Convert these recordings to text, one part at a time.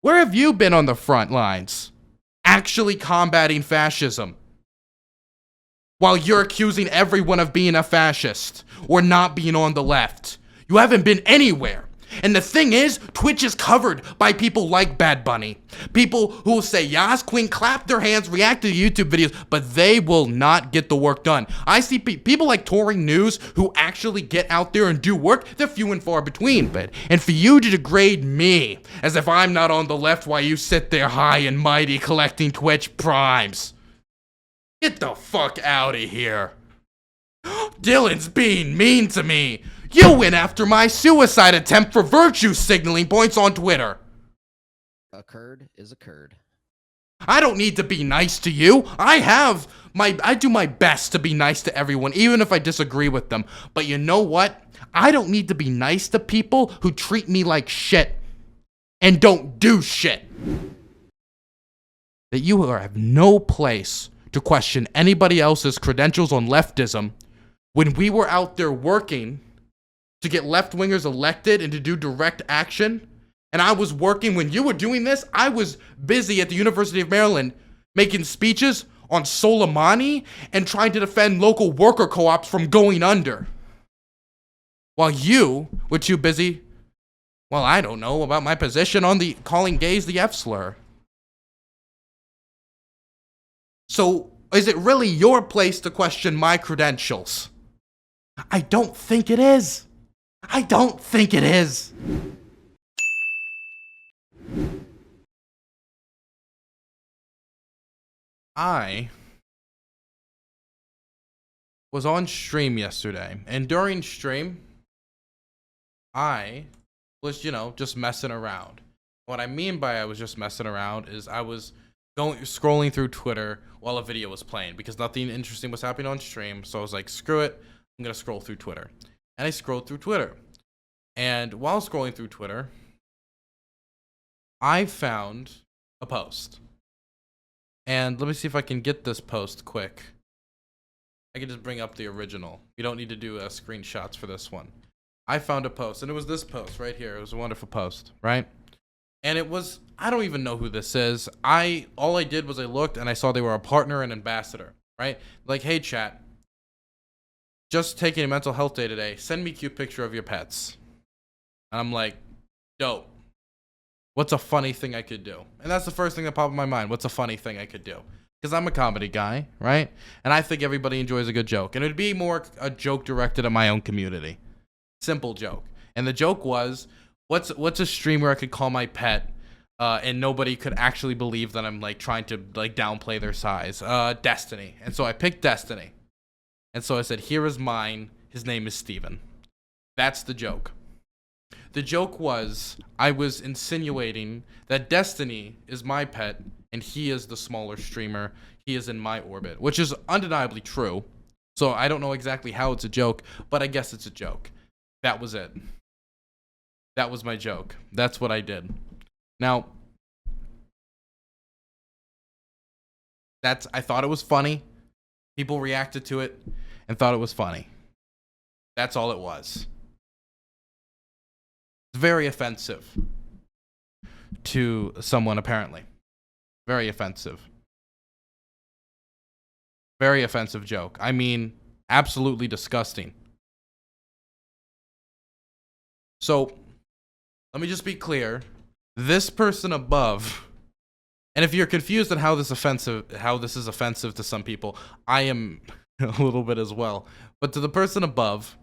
Where have you been on the front lines? Actually combating fascism. While you're accusing everyone of being a fascist or not being on the left. You haven't been anywhere. And the thing is, Twitch is covered by people like Bad Bunny. People who will say, Yas Queen, clap their hands, react to YouTube videos, but they will not get the work done. I see people like Touring News who actually get out there and do work. They're few and far between, and for you to degrade me as if I'm not on the left while you sit there high and mighty collecting Twitch primes. Get the fuck out of here. Dylan's being mean to me. You went after my suicide attempt for virtue signaling points on Twitter. A curd is a curd. I don't need to be nice to you. I do my best to be nice to everyone, even if I disagree with them. But you know what? I don't need to be nice to people who treat me like shit and don't do shit. That you have no place to question anybody else's credentials on leftism when we were out there working to get left-wingers elected and to do direct action. And I was working when you were doing this. I was busy at the University of Maryland making speeches on Soleimani and trying to defend local worker co-ops from going under. While you were too busy, well, I don't know, about my position on the calling gays the F slur. So, is it really your place to question my credentials? I don't think it is. I don't think it is. I was on stream yesterday, and during stream, I was, just messing around. What I mean by I was just messing around is I was scrolling through Twitter while a video was playing because nothing interesting was happening on stream. So I was like, screw it, I'm gonna scroll through Twitter. And I scrolled through Twitter. And while scrolling through Twitter, I found a post. And let me see if I can get this post quick. I can just bring up the original. You don't need to do screenshots for this one. I found a post, and it was this post right here. It was a wonderful post, right? And it was, I don't even know who this is. All I did was I looked and I saw they were a partner and ambassador, right? Like, hey chat, just taking a mental health day today. Send me a cute picture of your pets. And I'm like, dope. What's a funny thing I could do? And that's the first thing that popped in my mind. What's a funny thing I could do? Because I'm a comedy guy, right? And I think everybody enjoys a good joke. And it would be more a joke directed at my own community. Simple joke. And the joke was, what's a streamer I could call my pet and nobody could actually believe that I'm like trying to like downplay their size? Destiny. And so I picked Destiny. And so I said, here is mine. His name is Steven. That's the joke. The joke was, I was insinuating that Destiny is my pet and he is the smaller streamer. He is in my orbit, which is undeniably true. So I don't know exactly how it's a joke, but I guess it's a joke. That was it. That was my joke. That's what I did. Now, I thought it was funny. People reacted to it and thought it was funny. That's all it was. It's very offensive to someone, apparently. Very offensive. Very offensive joke. I mean, absolutely disgusting. So, let me just be clear. This person above, and if you're confused on how this is offensive to some people, I am a little bit as well. But to the person above,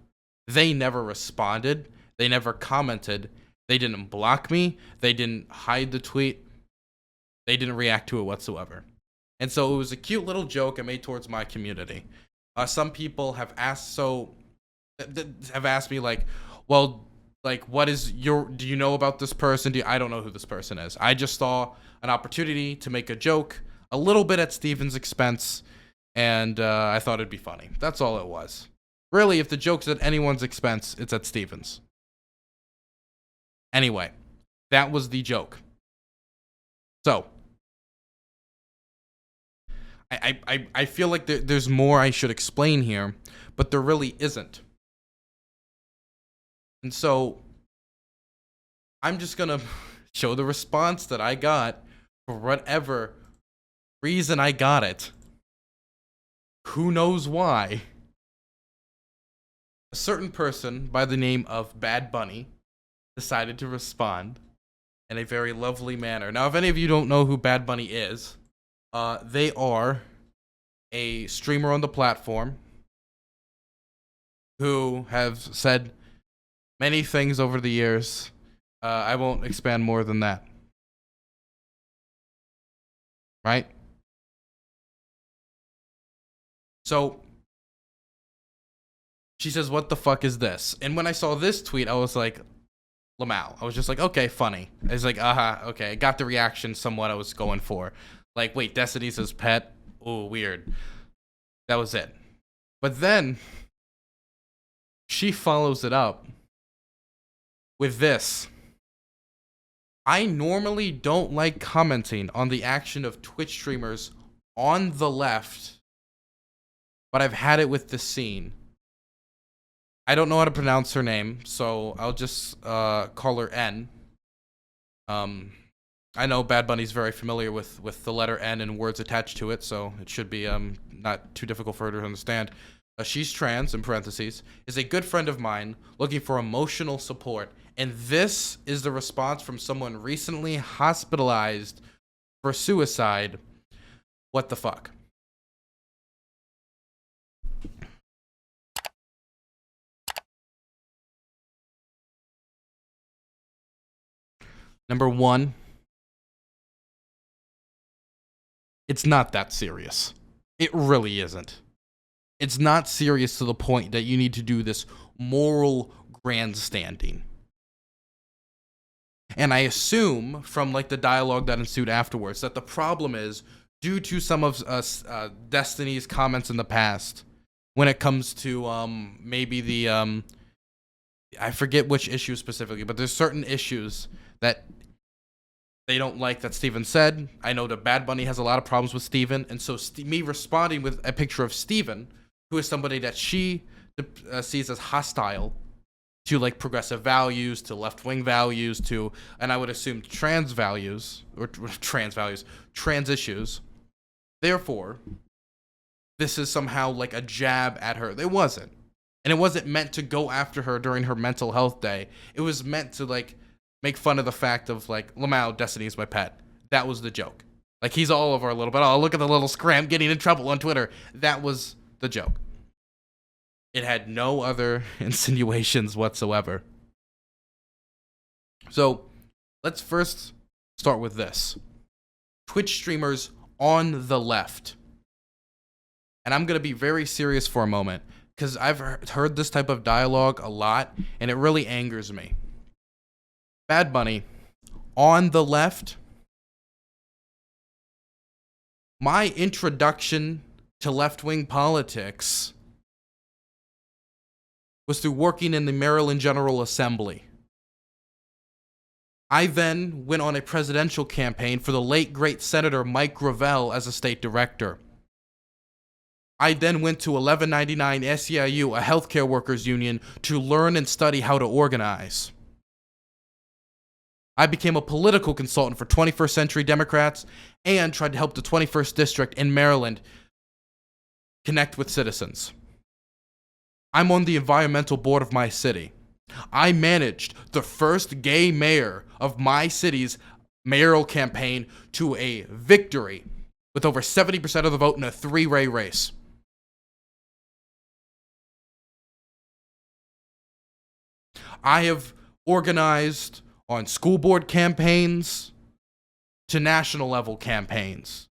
they never responded. They never commented. They didn't block me. They didn't hide the tweet. They didn't react to it whatsoever. And so it was a cute little joke I made towards my community. Some people have asked me like, well, like, do you know about this person? I don't know who this person is. I just saw an opportunity to make a joke a little bit at Steven's expense, and I thought it'd be funny. That's all it was. Really, if the joke's at anyone's expense, it's at Steven's. Anyway, that was the joke. So, I feel like there's more I should explain here, but there really isn't. And so, I'm just gonna show the response that I got for whatever reason I got it. Who knows why? A certain person by the name of Bad Bunny decided to respond in a very lovely manner. Now, if any of you don't know who Bad Bunny is, they are a streamer on the platform who have said many things over the years. I won't expand more than that. Right? So, she says, "What the fuck is this?" And when I saw this tweet, I was like, Lamau. I was just like, okay, funny. I was like, okay. I got the reaction somewhat I was going for. Like, wait, Destiny's his pet? Ooh, weird. That was it. But then, she follows it up with this. "I normally don't like commenting on the action of Twitch streamers on the left, but I've had it with this scene." I don't know how to pronounce her name, so I'll just call her N. I know Bad Bunny's very familiar with the letter N and words attached to it, so it should be not too difficult for her to understand. She's trans, in parentheses, is a good friend of mine looking for emotional support. And this is the response from someone recently hospitalized for suicide. What the fuck? Number one, it's not that serious. It really isn't. It's not serious to the point that you need to do this moral grandstanding. And I assume from like the dialogue that ensued afterwards that the problem is due to some of Destiny's comments in the past when it comes to maybe the I forget which issue specifically, but there's certain issues that they don't like that Steven said. I know that Bad Bunny has a lot of problems with Steven, and so me responding with a picture of Steven, who is somebody that she sees as hostile to like progressive values, to left-wing values, to, and I would assume trans values, or trans issues. Therefore, this is somehow like a jab at her. It wasn't. And it wasn't meant to go after her during her mental health day. It was meant to like make fun of the fact of like, Lamau, Destiny's my pet. That was the joke. Like, he's all over a little bit. Oh, look at the little scram getting in trouble on Twitter. That was the joke. It had no other insinuations whatsoever. So, let's first start with this. Twitch streamers on the left. And I'm going to be very serious for a moment, because I've heard this type of dialogue a lot, and it really angers me. Bad Bunny, on the left. My introduction to left-wing politics was through working in the Maryland General Assembly. I then went on a presidential campaign for the late great Senator Mike Gravel as a state director. I then went to 1199 SEIU, a healthcare workers union, to learn and study how to organize. I became a political consultant for 21st Century Democrats and tried to help the 21st District in Maryland connect with citizens. I'm on the environmental board of my city. I managed the first gay mayor of my city's mayoral campaign to a victory with over 70% of the vote in a three-way race. I have organized on school board campaigns to national level campaigns,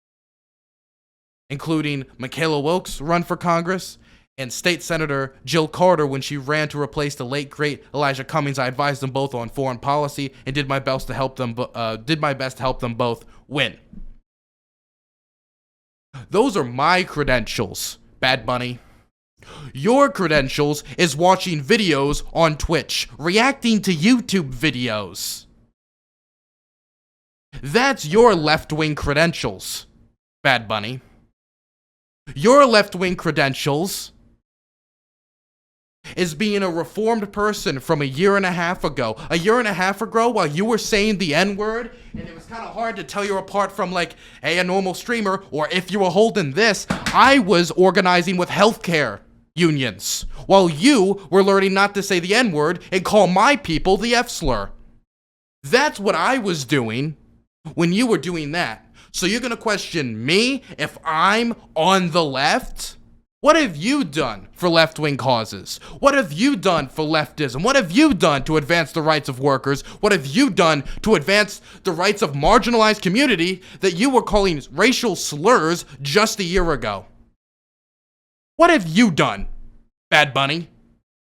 including Michaela Wilkes' run for Congress and State Senator Jill Carter when she ran to replace the late great Elijah Cummings. I advised them both on foreign policy and did my best to help them both win. Those are my credentials, Bad Bunny. Your credentials is watching videos on Twitch, reacting to YouTube videos. That's your left-wing credentials, Bad Bunny. Your left-wing credentials is being a reformed person from a year and a half ago. A year and a half ago, while you were saying the N-word, and it was kind of hard to tell you apart from, like, hey, a normal streamer, or if you were holding this, I was organizing with healthcare unions, while you were learning not to say the N-word and call my people the F-slur. That's what I was doing when you were doing that. So you're gonna question me if I'm on the left? What have you done for left-wing causes? What have you done for leftism? What have you done to advance the rights of workers? What have you done to advance the rights of marginalized community that you were calling racial slurs just a year ago? What have you done, Bad Bunny?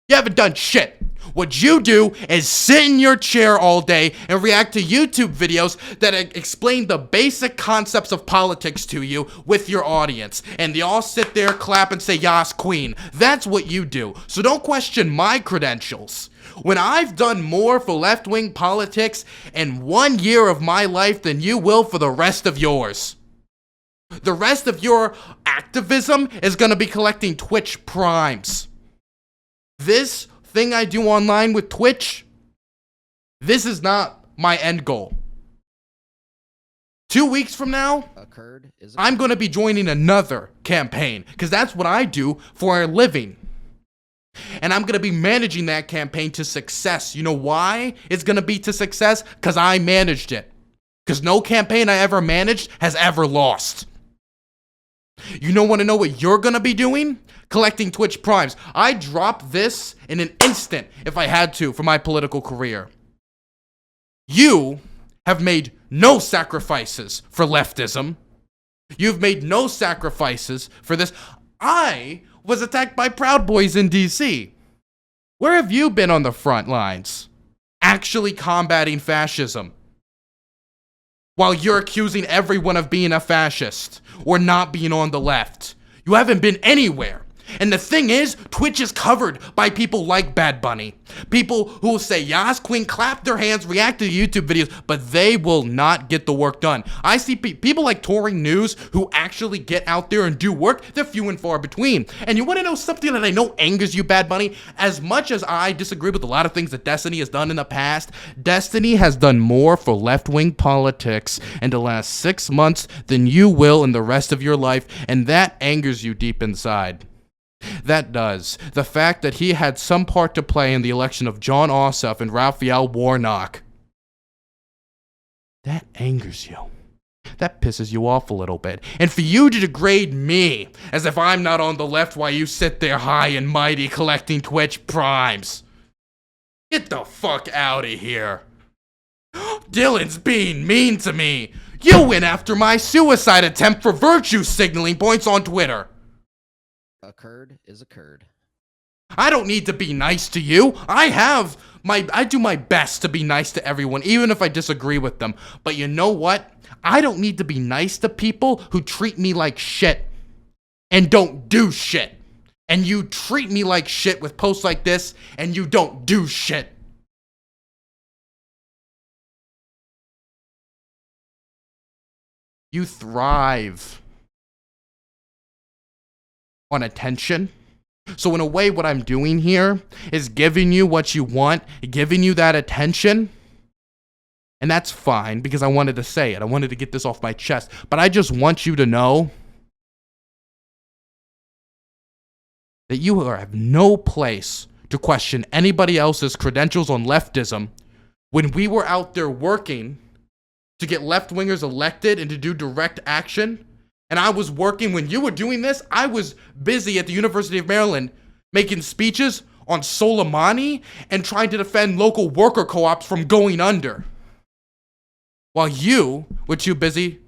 You haven't done shit. What you do is sit in your chair all day and react to YouTube videos that explain the basic concepts of politics to you with your audience. And they all sit there, clap, and say, Yas Queen. That's what you do. So don't question my credentials. When I've done more for left-wing politics in 1 year of my life than you will for the rest of yours. The rest of your activism is going to be collecting Twitch primes. This thing I do online with Twitch, this is not my end goal. 2 weeks from now, I'm going to be joining another campaign because that's what I do for a living. And I'm going to be managing that campaign to success. You know why it's going to be to success? Because I managed it. Because no campaign I ever managed has ever lost. You want to know what you're going to be doing? Collecting Twitch primes. I drop this in an instant if I had to for my political career. You have made no sacrifices for leftism. You've made no sacrifices for this. I was attacked by Proud Boys in DC. Where have you been on the front lines? Actually combating fascism. While you're accusing everyone of being a fascist or not being on the left. You haven't been anywhere. And the thing is, Twitch is covered by people like Bad Bunny. People who will say, Yas Queen, clap their hands, react to YouTube videos, but they will not get the work done. I see people like Touring News who actually get out there and do work. They're few and far between. And you want to know something that I know angers you, Bad Bunny? As much as I disagree with a lot of things that Destiny has done in the past, Destiny has done more for left-wing politics in the last 6 months than you will in the rest of your life, and that angers you deep inside. That does. The fact that he had some part to play in the election of Jon Ossoff and Raphael Warnock. That angers you. That pisses you off a little bit. And for you to degrade me as if I'm not on the left while you sit there high and mighty collecting Twitch primes. Get the fuck out of here. Dylan's being mean to me. You went after my suicide attempt for virtue signaling points on Twitter. A curd is a curd. I don't need to be nice to you. I do my best to be nice to everyone, even if I disagree with them. But you know what? I don't need to be nice to people who treat me like shit and don't do shit. And you treat me like shit with posts like this, and you don't do shit. You thrive on attention. So in a way, what I'm doing here is giving you what you want, giving you that attention. And that's fine because I wanted to say it. I wanted to get this off my chest. But I just want you to know that you have no place to question anybody else's credentials on leftism when we were out there working to get left-wingers elected and to do direct action. And I was working when you were doing this. I was busy at the University of Maryland making speeches on Soleimani and trying to defend local worker co-ops from going under. While you were too busy,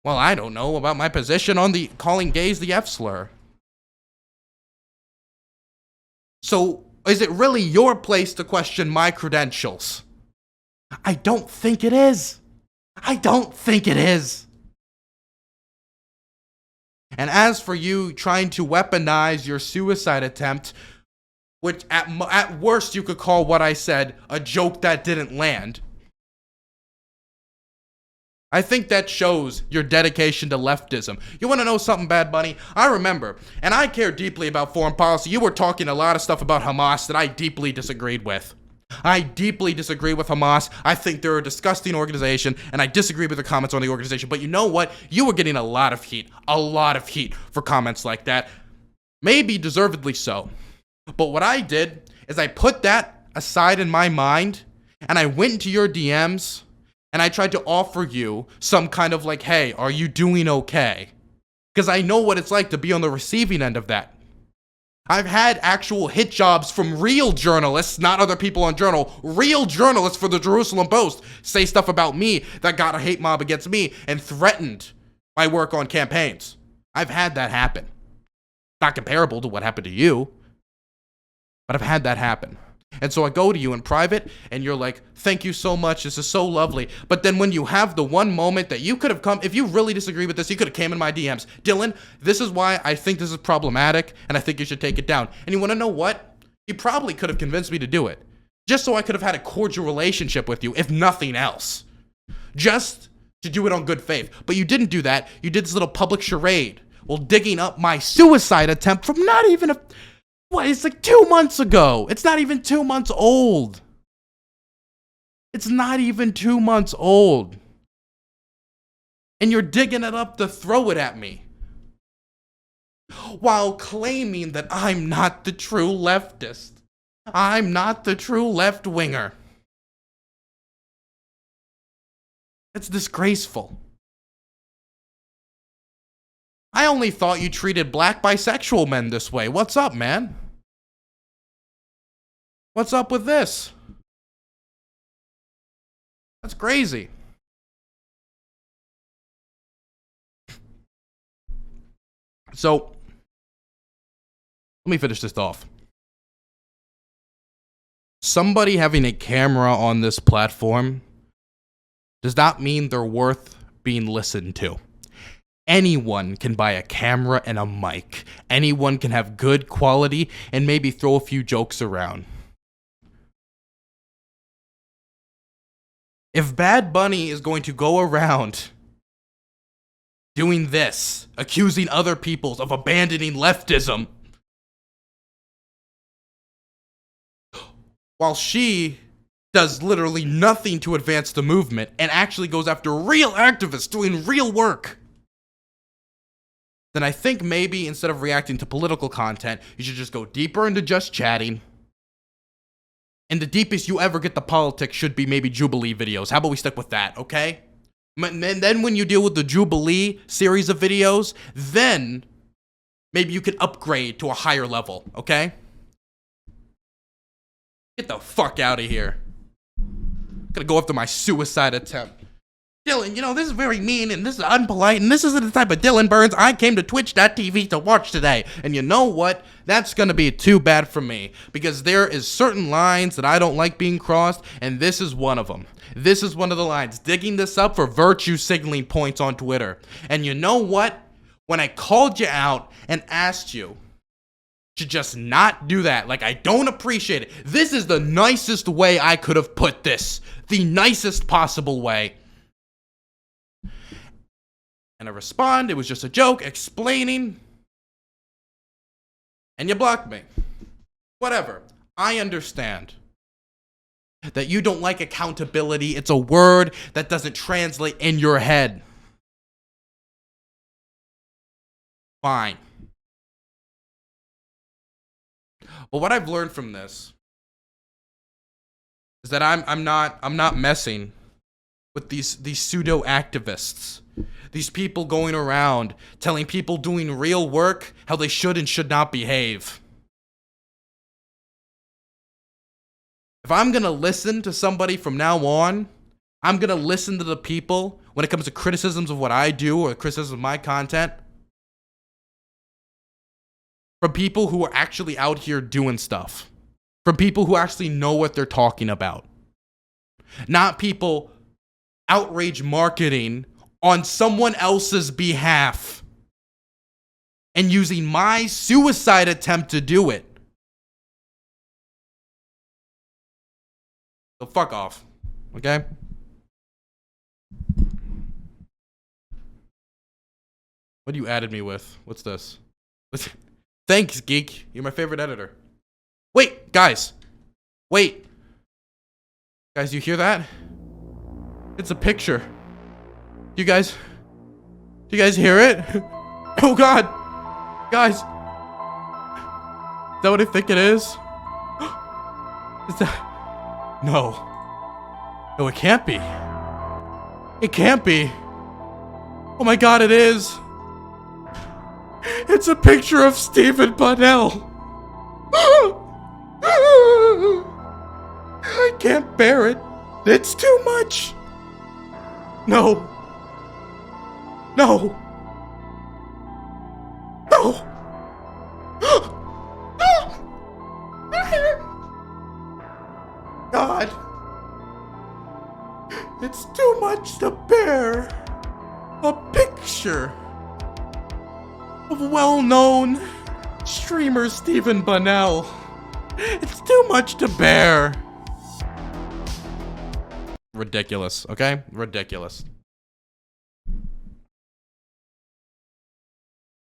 well, I don't know about my position on the calling gays the F-slur. So is it really your place to question my credentials? I don't think it is. I don't think it is. And as for you trying to weaponize your suicide attempt, which at worst you could call what I said a joke that didn't land, I think that shows your dedication to leftism. You want to know something, Bad Bunny? I remember, and I care deeply about foreign policy. You were talking a lot of stuff about Hamas that I deeply disagreed with. I deeply disagree with Hamas. I think they're a disgusting organization, and I disagree with the comments on the organization. But you know what? You were getting a lot of heat for comments like that. Maybe deservedly so. But what I did is I put that aside in my mind, and I went into your DMs, and I tried to offer you some kind of like, hey, are you doing okay? Because I know what it's like to be on the receiving end of that. I've had actual hit jobs from real journalists, not other people on Journal, real journalists for the Jerusalem Post say stuff about me that got a hate mob against me and threatened my work on campaigns. I've had that happen. Not comparable to what happened to you, but I've had that happen. And so I go to you in private, and you're like, thank you so much, this is so lovely. But then when you have the one moment that you could have come, if you really disagree with this, you could have came in my DMs. Dylan, this is why I think this is problematic, and I think you should take it down. And you want to know what? You probably could have convinced me to do it. Just so I could have had a cordial relationship with you, if nothing else. Just to do it on good faith. But you didn't do that. You did this little public charade while digging up my suicide attempt from not even a... What? It's like 2 months ago. It's not even 2 months old. It's not even 2 months old. And you're digging it up to throw it at me. While claiming that I'm not the true leftist. I'm not the true left-winger. It's disgraceful. I only thought you treated black bisexual men this way. What's up, man? What's up with this? That's crazy. So, let me finish this off. Somebody having a camera on this platform does not mean they're worth being listened to. Anyone can buy a camera and a mic. Anyone can have good quality and maybe throw a few jokes around. If Bad Bunny is going to go around doing this, accusing other people of abandoning leftism, while she does literally nothing to advance the movement and actually goes after real activists doing real work, then I think maybe instead of reacting to political content, you should just go deeper into just chatting. And the deepest you ever get to politics should be maybe Jubilee videos. How about we stick with that, okay? And then when you deal with the Jubilee series of videos, then maybe you can upgrade to a higher level, okay? Get the fuck out of here. I'm gonna go after my suicide attempt. Dylan, you know, this is very mean, and this is unpolite, and this isn't the type of Dylan Burns I came to Twitch.tv to watch today. And you know what? That's gonna be too bad for me, because there is certain lines that I don't like being crossed, and this is one of them. This is one of the lines. Digging this up for virtue signaling points on Twitter. And you know what? When I called you out and asked you to just not do that, like, I don't appreciate it. This is the nicest way I could have put this. The nicest possible way. And I respond, it was just a joke, explaining, and you blocked me. Whatever. I understand that you don't like accountability. It's a word that doesn't translate in your head. Fine. But what I've learned from this is that I'm not messing with these pseudo activists. These people going around telling people doing real work how they should and should not behave. If I'm gonna listen to somebody from now on, I'm gonna listen to the people when it comes to criticisms of what I do or criticism of my content from people who are actually out here doing stuff. From people who actually know what they're talking about. Not people outrage marketing on someone else's behalf and using my suicide attempt to do it. So fuck off, okay? What you added me with? What's this? Thanks, geek. You're my favorite editor. Wait, guys. Wait. Guys, you hear that? It's a picture. Do you guys hear it? Oh God. Guys. Is that what I think it is? Is that? No. No, it can't be. It can't be. Oh my God, it is. It's a picture of Stephen Bunnell. I can't bear it. It's too much. No. No. No. God. It's too much to bear. A picture of well-known streamer Stephen Bunnell. It's too much to bear. Ridiculous, okay? Ridiculous.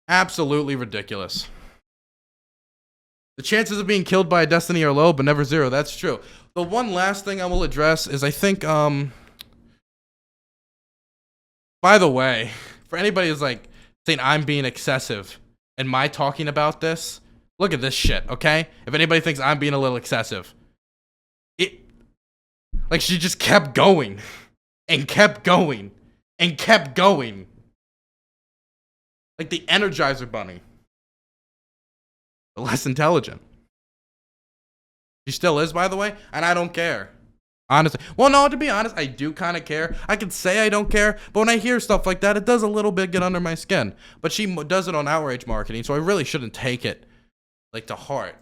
Absolutely ridiculous. The chances of being killed by a destiny are low, but never zero. That's true. The one last thing I will address is I think, by the way, for anybody who's like saying I'm being excessive and my talking about this, look at this shit, okay? If anybody thinks I'm being a little excessive, like she just kept going and kept going and kept going. Like the Energizer Bunny. But less intelligent. She still is, by the way, and I don't care. Honestly. Well, no, to be honest, I do kind of care. I can say I don't care, but when I hear stuff like that, it does a little bit get under my skin. But she does it on outrage marketing, so I really shouldn't take it, like, to heart.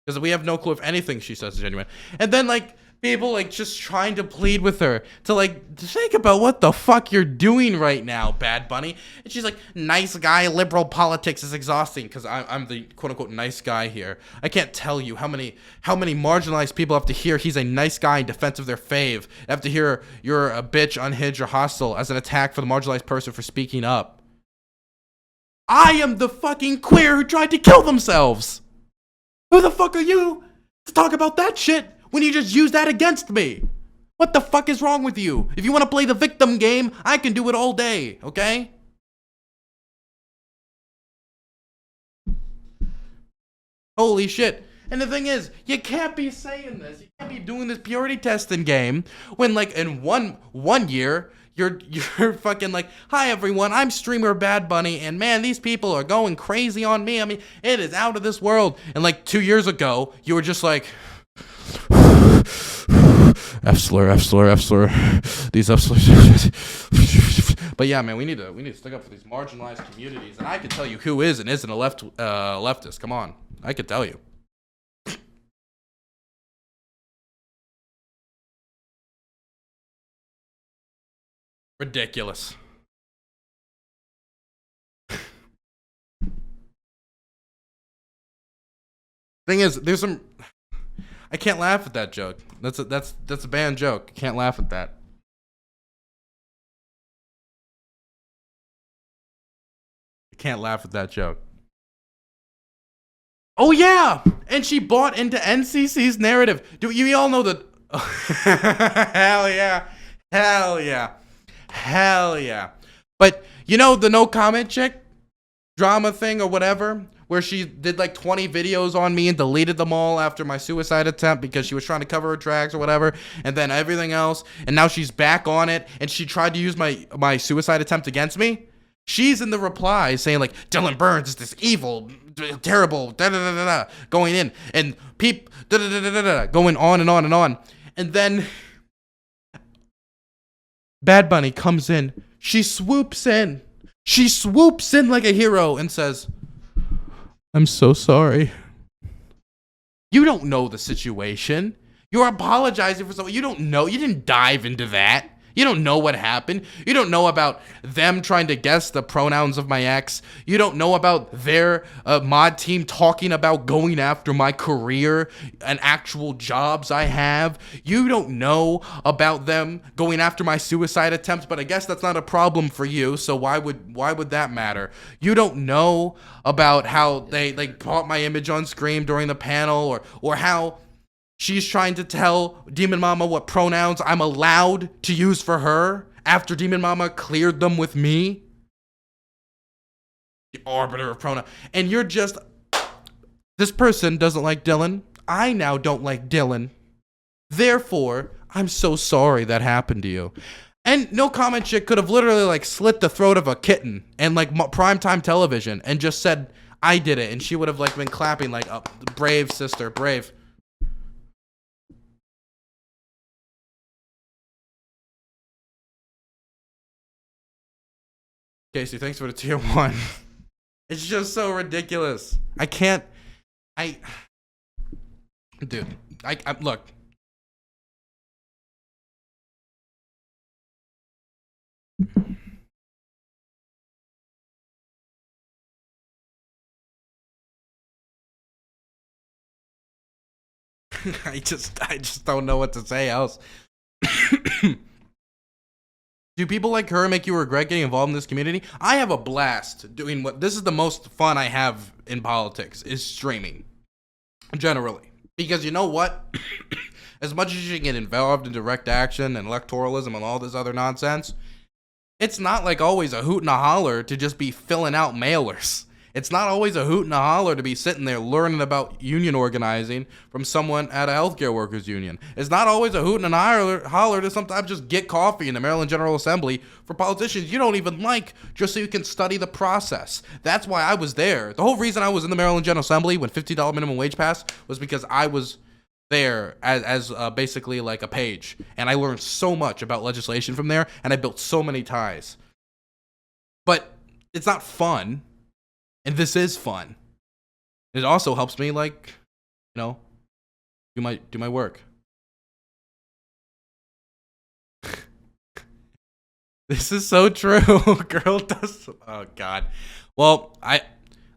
Because we have no clue if anything she says is genuine. And then, like, people, like, just trying to plead with her to, like, think about what the fuck you're doing right now, Bad Bunny. And she's like, nice guy, liberal politics is exhausting, because I'm the quote-unquote nice guy here. I can't tell you how many marginalized people have to hear he's a nice guy in defense of their fave. Have to hear you're a bitch, unhinged, or hostile as an attack for the marginalized person for speaking up. I am the fucking queer who tried to kill themselves. Who the fuck are you to talk about that shit when you just use that against me? What the fuck is wrong with you? If you want to play the victim game, I can do it all day, okay? Holy shit. And the thing is, you can't be saying this. You can't be doing this purity testing game when, like, in one year, you're fucking like, hi everyone, I'm streamer Bad Bunny, and man, these people are going crazy on me. I mean, it is out of this world. And like 2 years ago, you were just like, F slur, these F slurs. But yeah, man, we need to stick up for these marginalized communities, and I can tell you who is and isn't a leftist. Come on, I could tell you. Ridiculous. Thing is, there's some. I can't laugh at that joke. That's a banned joke. I can't laugh at that. I can't laugh at that joke. Oh yeah, and she bought into NCC's narrative. Do you all know that? Hell yeah, hell yeah. Hell yeah. But you know the no comment chick drama thing or whatever, where she did like 20 videos on me and deleted them all after my suicide attempt because she was trying to cover her tracks or whatever, and then everything else, and now she's back on it and she tried to use my suicide attempt against me. She's in the replies saying like Dylan Burns is this evil, terrible, going in and going on and on and on. And then Bad Bunny comes in. She swoops in. She swoops in like a hero and says, I'm so sorry. You don't know the situation. You're apologizing for something. You don't know. You didn't dive into that. You don't know what happened. You don't know about them trying to guess the pronouns of my ex. You don't know about their mod team talking about going after my career and actual jobs I have. You don't know about them going after my suicide attempts, but I guess that's not a problem for you, so why would that matter? You don't know about how they like brought my image on screen during the panel, or how she's trying to tell Demon Mama what pronouns I'm allowed to use for her after Demon Mama cleared them with me. The arbiter of pronoun. And you're just, this person doesn't like Dylan. I now don't like Dylan. Therefore, I'm so sorry that happened to you. And no comment chick could have literally like slit the throat of a kitten and like primetime television and just said, I did it. And she would have like been clapping like, oh, brave sister, brave. Casey, thanks for the tier 1. It's just so ridiculous. Dude, look. I just don't know what to say else. Do people like her make you regret getting involved in this community? I have a blast doing this is the most fun I have in politics, is streaming. Generally. Because you know what? As much as you get involved in direct action and electoralism and all this other nonsense, it's not like always a hoot and a holler to just be filling out mailers. It's not always a hoot and a holler to be sitting there learning about union organizing from someone at a healthcare workers union. It's not always a hoot and a holler to sometimes just get coffee in the Maryland General Assembly for politicians you don't even like, just so you can study the process. That's why I was there. The whole reason I was in the Maryland General Assembly when $50 minimum wage passed was because I was there as basically like a page, and I learned so much about legislation from there, and I built so many ties. But it's not fun. And this is fun. It also helps me, like, you know, do my work. This is so true. Girl does. Oh God. Well,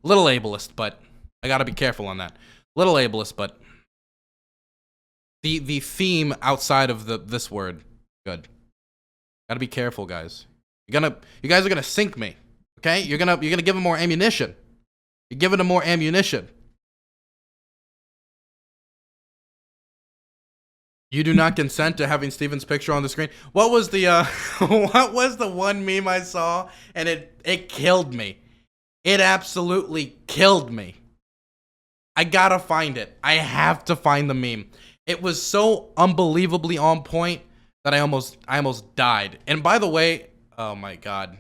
little ableist, but I gotta be careful on that. Little ableist, but the theme outside of this word, good. Gotta be careful, guys. You guys are gonna sink me. Okay, you're gonna give him more ammunition. You're giving him more ammunition. You do not consent to having Steven's picture on the screen. What was the what was the one meme I saw, and it killed me. It absolutely killed me. I gotta find it. I have to find the meme. It was so unbelievably on point that I almost died. And by the way, oh my God,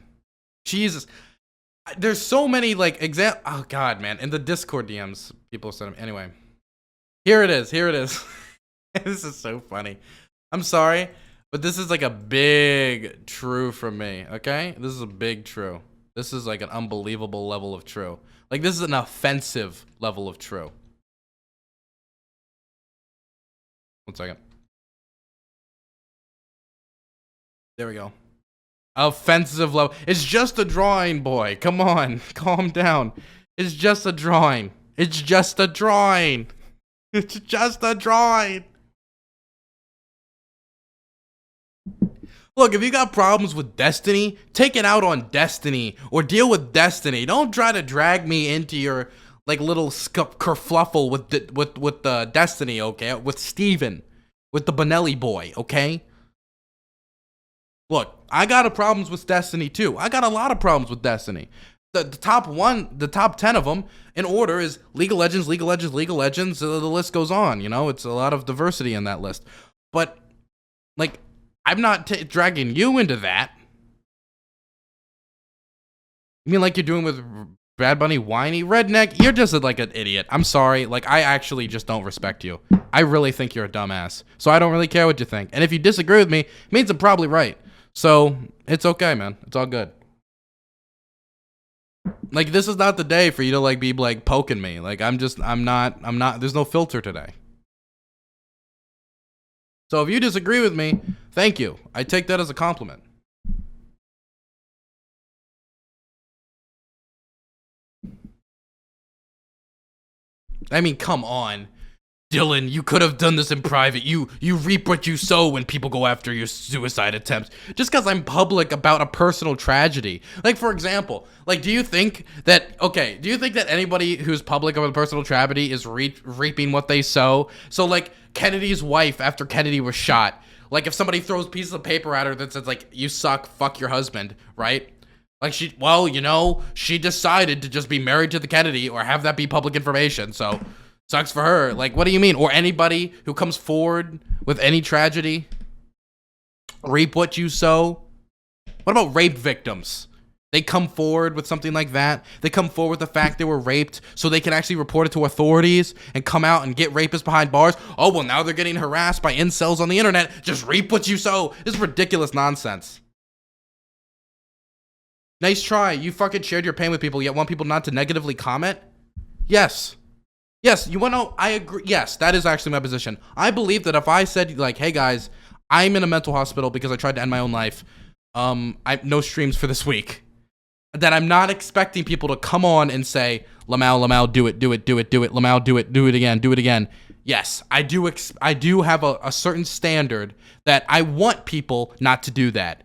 Jesus. There's so many like oh God, man, in the Discord DMs people send them. Anyway, here it is. This is so funny. I'm sorry, but this is like a big true from me. Okay, this is a big true. This is like an unbelievable level of true. Like, this is an offensive level of true. 1 second. There we go. Offensive level. It's just a drawing, boy. Come on. Calm down. It's just a drawing. It's just a drawing. It's just a drawing. Look, if you got problems with Destiny, take it out on Destiny or deal with Destiny. Don't try to drag me into your like little kerfluffle with the Destiny, okay? With Steven, with the Bonelli boy, okay? Look, I got problems with Destiny too. I got a lot of problems with Destiny. The top 10 of them in order is League of Legends, League of Legends, League of Legends. The list goes on. You know, it's a lot of diversity in that list. But like, I'm not dragging you into that. You mean like you're doing with Bad Bunny, Whiny, Redneq? You're just like an idiot. I'm sorry. Like, I actually just don't respect you. I really think you're a dumbass. So I don't really care what you think. And if you disagree with me, it means I'm probably right. So it's okay, man. It's all good. Like, this is not the day for you to like be like poking me. Like, I'm not, there's no filter today. So if you disagree with me, thank you. I take that as a compliment. I mean, come on. Dylan, you could have done this in private. You reap what you sow when people go after your suicide attempts. Just because I'm public about a personal tragedy. Like, for example, like, do you think that anybody who's public about a personal tragedy is reaping what they sow? So, like, Kennedy's wife, after Kennedy was shot, like, if somebody throws pieces of paper at her that says, like, you suck, fuck your husband, right? Like, she decided to just be married to the Kennedy or have that be public information, so... Sucks for her. Like, what do you mean? Or anybody who comes forward with any tragedy? Reap what you sow? What about rape victims? They come forward with something like that. They come forward with the fact they were raped so they can actually report it to authorities and come out and get rapists behind bars. Oh, well, now they're getting harassed by incels on the internet. Just reap what you sow. This is ridiculous nonsense. Nice try. You fucking shared your pain with people, yet want people not to negatively comment? Yes. Yes, you want to know, I agree. Yes, that is actually my position. I believe that if I said, like, hey, guys, I'm in a mental hospital because I tried to end my own life, no streams for this week, that I'm not expecting people to come on and say, Lamau, do it, Lamau, do it again. Yes, I do have a certain standard that I want people not to do that.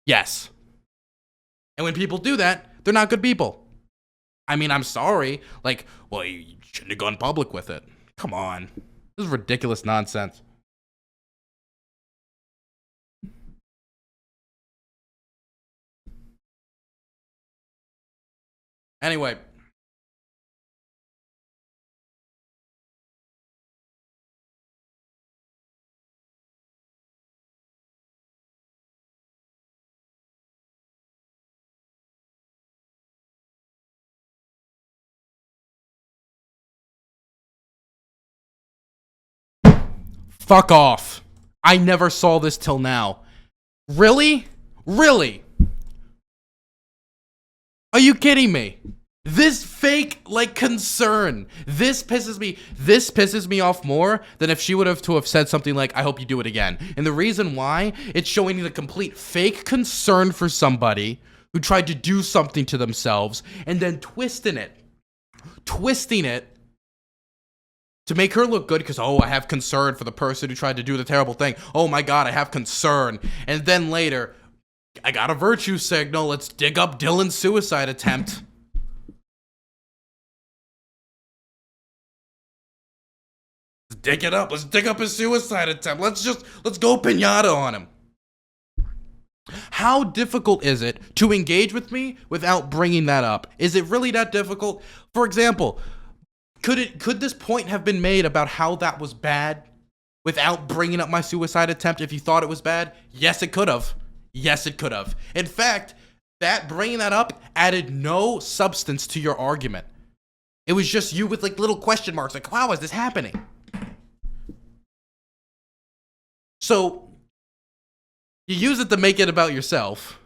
Yes. And when people do that, they're not good people. I mean, I'm sorry. Like, well, you shouldn't have gone public with it. Come on. This is ridiculous nonsense. Anyway. Fuck off. I never saw this till now. Really? Really? Are you kidding me? This fake, like, concern. This pisses me off more than if she would have said something like, I hope you do it again. And the reason why, it's showing the complete fake concern for somebody who tried to do something to themselves and then twisting it to make her look good because, oh, I have concern for the person who tried to do the terrible thing. Oh my God, I have concern. And then later, I got a virtue signal. Let's dig up Dylan's suicide attempt. Let's dig it up. Let's dig up his suicide attempt. Let's go pinata on him. How difficult is it to engage with me without bringing that up? Is it really that difficult? For example, could this point have been made about how that was bad without bringing up my suicide attempt if you thought it was bad? Yes, it could have. Yes, it could have. In fact, bringing that up added no substance to your argument. It was just you with, like, little question marks, like, how is this happening? So you use it to make it about yourself,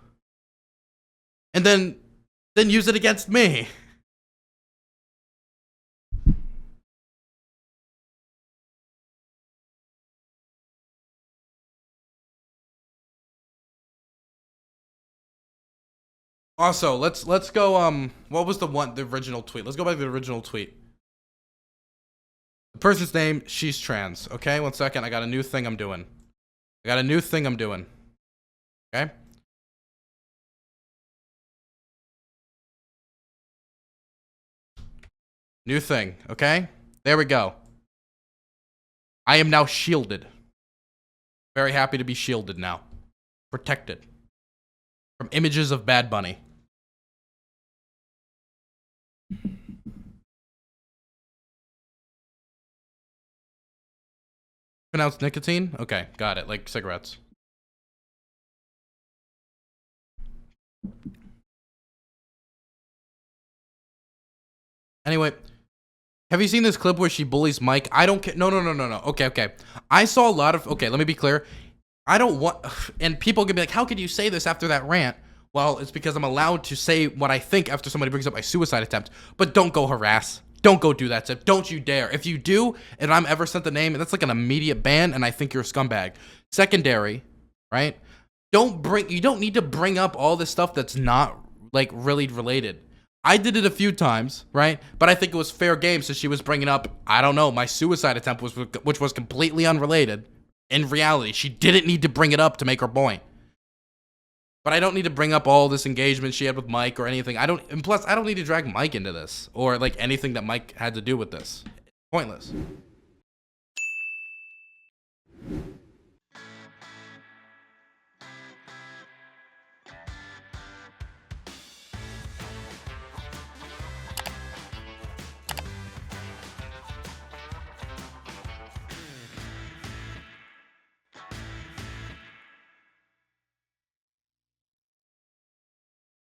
and then use it against me. Also, let's go, what was the original tweet? Let's go back to the original tweet. The person's name, she's trans. Okay, 1 second. I got a new thing I'm doing. Okay? New thing, okay? There we go. I am now shielded. Very happy to be shielded now. Protected. From images of Bad Bunny. Pronounced nicotine? Okay, got it. Like cigarettes. Anyway, have you seen this clip where she bullies Mike? I don't care. No. Okay. I saw a lot of... Okay, let me be clear. I don't want... And people can be like, how could you say this after that rant? Well, it's because I'm allowed to say what I think after somebody brings up my suicide attempt. But don't go harass. Don't go do that, Tip. Don't you dare. If you do, and I'm ever sent the name, that's like an immediate ban, and I think you're a scumbag. Secondary, right? You don't need to bring up all this stuff that's not like really related. I did it a few times, right? But I think it was fair game since she was bringing up, I don't know, my suicide attempt which was completely unrelated. In reality, she didn't need to bring it up to make her point. But I don't need to bring up all this engagement she had with Mike or anything. And plus, I don't need to drag Mike into this or like anything that Mike had to do with this. Pointless.